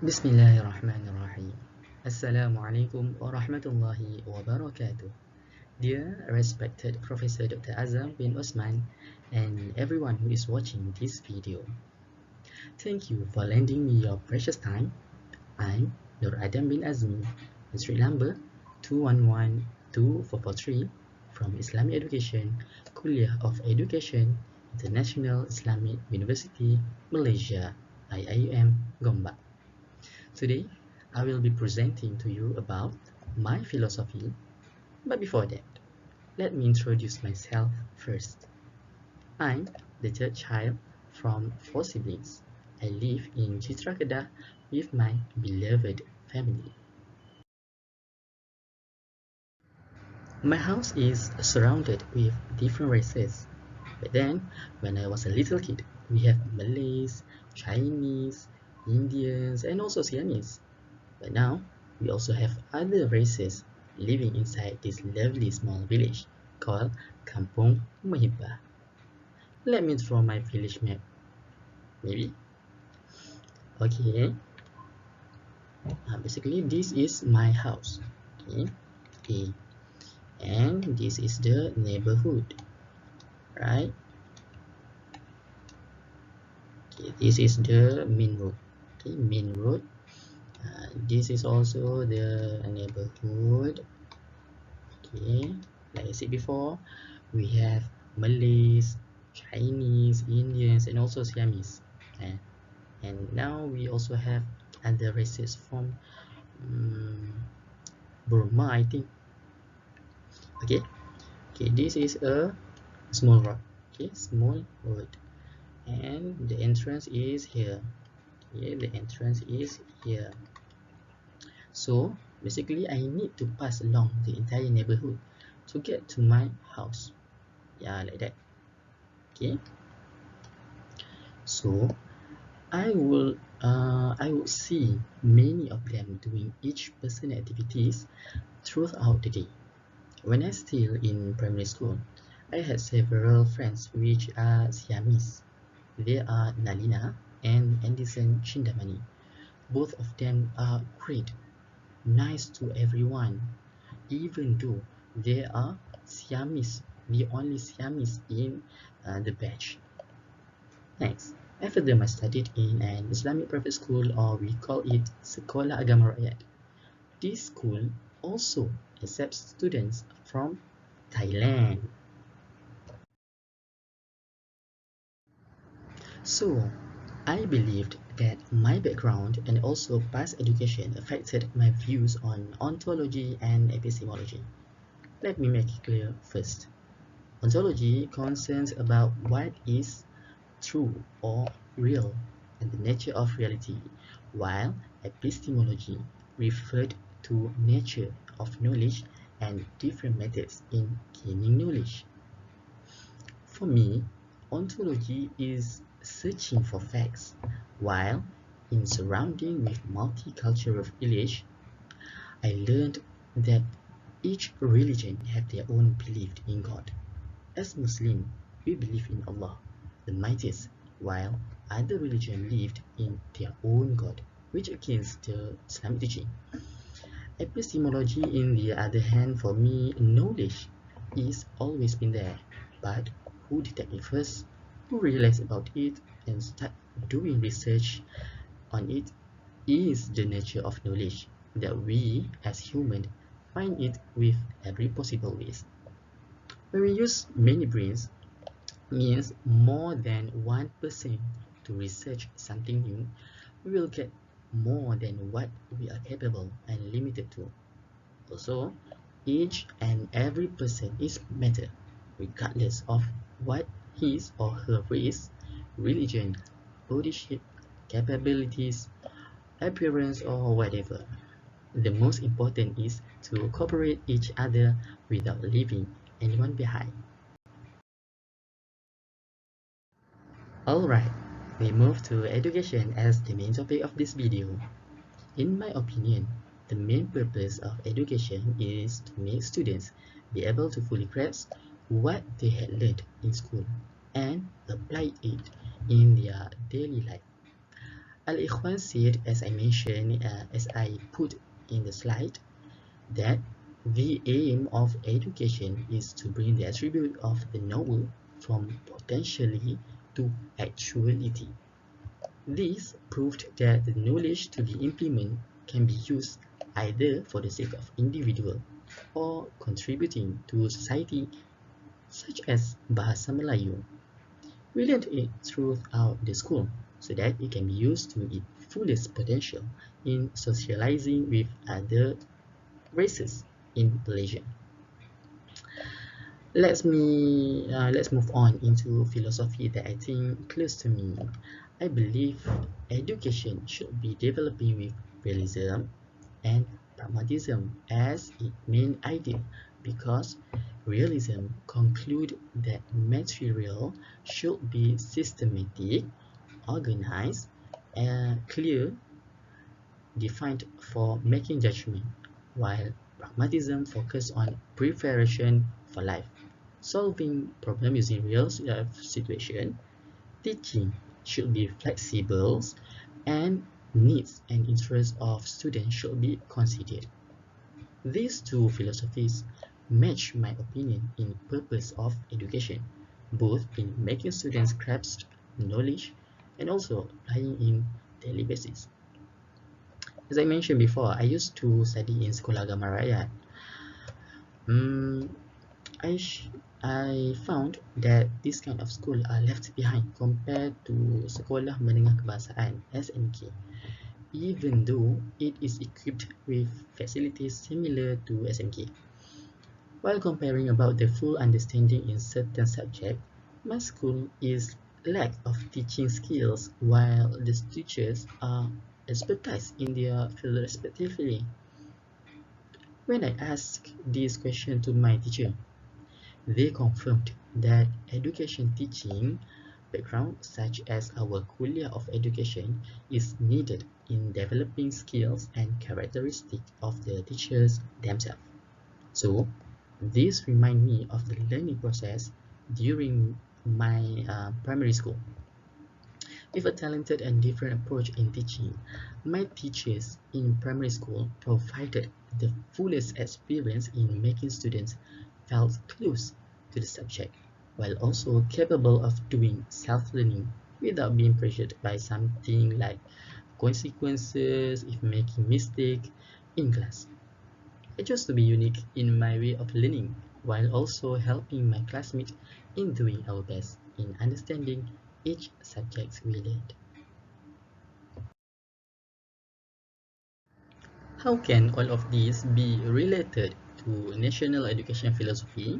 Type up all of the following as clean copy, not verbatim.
Bismillahirrahmanirrahim. Assalamualaikum warahmatullahi wabarakatuh. Dear respected Professor Dr. Azam Bin Othman and everyone who is watching this video, thank you for lending me your precious time. I'm Nur Adam bin Azmi, Street number 2112443 from Islamic Education, Kuliah of Education, International Islamic University, Malaysia, IIUM, Gombak. Today, I will be presenting to you about my philosophy, but before that, let me introduce myself first. I'm the third child from 4 siblings. I live in Citra Kedah with my beloved family. My house is surrounded with different races. But then, when I was a little kid, we have Malays, Chinese, Indians, and also Siamese. But now, we also have other races living inside this lovely small village called Kampung Mahibah. Let me draw my village map. Maybe? Okay. Basically, this is my house. Okay. And this is the neighborhood. Right? Okay, this is the main road. Okay, main road. This is also the neighborhood. Okay, like I said before, we have Malays, Chinese, Indians, and also Siamese. And now we also have other races from Burma, I think. Okay, this is a small road. Okay, small road, and the entrance is here. Okay, the entrance is here. So basically, I need to pass along the entire neighborhood to get to my house. Yeah, like that. Okay. So I would see many of them doing each person's activities throughout the day. When I still in primary school, I had several friends which are Siamese. They are Nalina and Anderson Chindamani. Both of them are great, nice to everyone, even though they are Siamese, the only Siamese in the batch. Next, after them I studied in an Islamic private school, or we call it Sekolah Agama Rakyat. This school also accepts students from Thailand. So, I believed that my background and also past education affected my views on ontology and epistemology. Let me make it clear first. Ontology concerns about what is true or real and the nature of reality, while epistemology referred to nature of knowledge and different methods in gaining knowledge. For me, ontology is searching for facts, while in surrounding with multicultural village, I learned that each religion have their own belief in God. As Muslim, we believe in Allah, the mightiest, while other religions believed in their own God, which against the Islamic teaching. Epistemology, in the other hand, for me, knowledge is always been there, but who detect it first, who realize about it, and start doing research on it is the nature of knowledge that we as humans find it with every possible ways. When we use many brains, means more than 1% to research something new, we will get more than what we are capable and limited to. Also, each and every person is matter, regardless of what his or her race, religion, body shape, capabilities, appearance, or whatever. The most important is to cooperate each other without leaving anyone behind. Alright, we move to education as the main topic of this video. In my opinion, the main purpose of education is to make students be able to fully grasp what they had learned in school and apply it in their daily life. Al-Ikhwan said, as I mentioned, as I put in the slide, that the aim of education is to bring the attribute of the noble from potentially to actuality. This proved that the knowledge to be implemented can be used either for the sake of individual or contributing to society, such as Bahasa Melayu. We learned it throughout the school so that it can be used to its fullest potential in socializing with other races in Malaysia. Let's move on into philosophy that I think close to me. I believe education should be developing with realism and pragmatism as its main ideal, because realism conclude that material should be systematic, organized, and clear, defined for making judgment, while pragmatism focuses on preparation for life, solving problems using real situation. Teaching should be flexible, and needs and interests of students should be considered. These two philosophies match my opinion in purpose of education, both in making students grasp knowledge and also applying in daily basis. As I mentioned before, I used to study in Sekolah Agama Rakyat. Mm, I, I found that this kind of school are left behind compared to Sekolah Menengah Kebahasaan (SMK), even though it is equipped with facilities similar to SMK. While comparing about the full understanding in certain subjects, my school is lack of teaching skills while the teachers are expertise in their field respectively. When I asked this question to my teacher, they confirmed that education teaching background such as our Kuliah of Education is needed in developing skills and characteristics of the teachers themselves. So this reminds me of the learning process during my primary school. With a talented and different approach in teaching, my teachers in primary school provided the fullest experience in making students feel close to the subject, while also capable of doing self-learning without being pressured by something like consequences if making mistake in class. I chose to be unique in my way of learning, while also helping my classmates in doing our best in understanding each subject we learned. How can all of these be related to national education philosophy?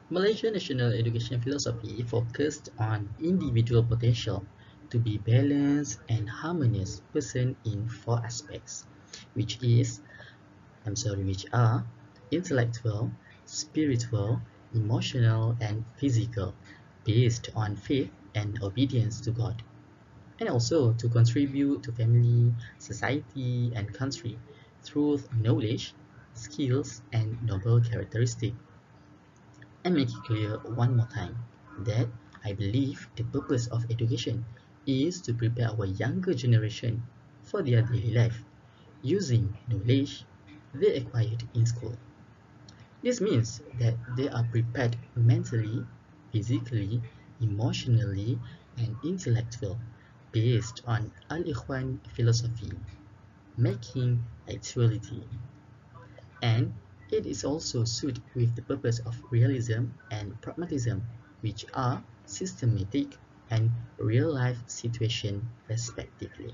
Malaysian national education philosophy focused on individual potential to be balanced and harmonious person in four aspects, which are intellectual, spiritual, emotional, and physical, based on faith and obedience to God, and also to contribute to family, society, and country through knowledge, skills, and noble characteristics. And make it clear one more time that I believe the purpose of education is to prepare our younger generation for their daily life using knowledge they acquired in school. This means that they are prepared mentally, physically, emotionally, and intellectually based on Al-Ikhwan philosophy, making actuality. And it is also suited with the purpose of realism and pragmatism, which are systematic and real-life situation respectively.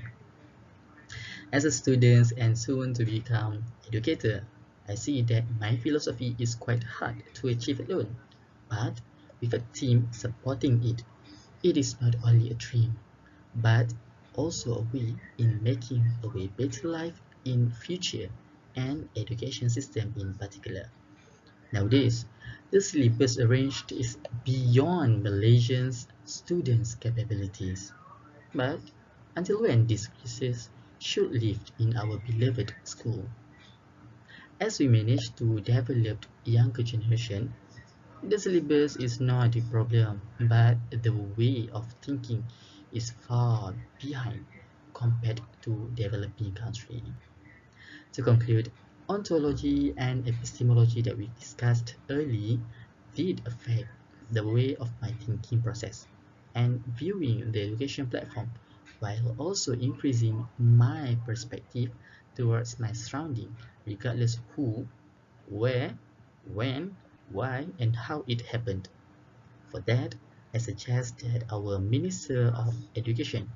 As a student and soon to become educator, I see that my philosophy is quite hard to achieve alone, but with a team supporting it, it is not only a dream, but also a way in making a way better life in future and education system in particular. Nowadays, the syllabus arranged is beyond Malaysian students' capabilities. But until when these crises should live in our beloved school? As we manage to develop younger generation, the syllabus is not the problem, but the way of thinking is far behind compared to developing countries. To conclude, ontology and epistemology that we discussed early did affect the way of my thinking process and viewing the education platform, while also increasing my perspective towards my surrounding, regardless who, where, when, why, and how it happened. For that, I suggest that our Minister of Education,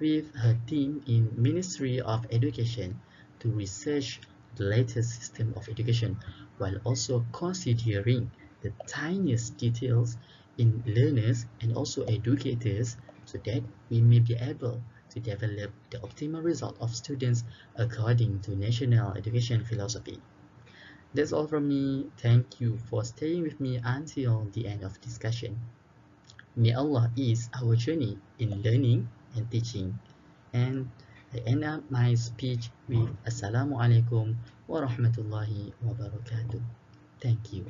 with her team in Ministry of Education, to research the latest system of education while also considering the tiniest details in learners and also educators, so that we may be able to develop the optimal result of students according to national education philosophy. That's all from me. Thank you for staying with me until the end of discussion. May Allah ease our journey in learning and teaching. And I end up my speech with Assalamu alaikum wa rahmatullahi wa barakatuh. Thank you.